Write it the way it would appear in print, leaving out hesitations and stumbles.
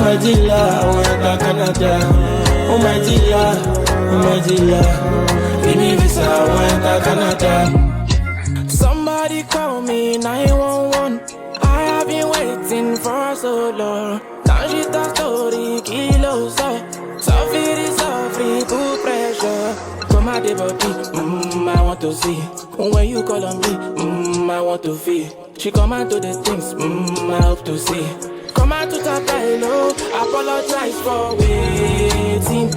my dealer, I want to Canada. Oh my dealer, oh my dealer. Give me visa, I want to Canada. Somebody call me 911. I have been waiting for so long. Now she talk story, kilos up. Suffering, good pressure. Come out the body, I want to see. When you call on me, I want to feel. She come out to the things, I hope to see. Come out to Kaestyle, apologize for waiting.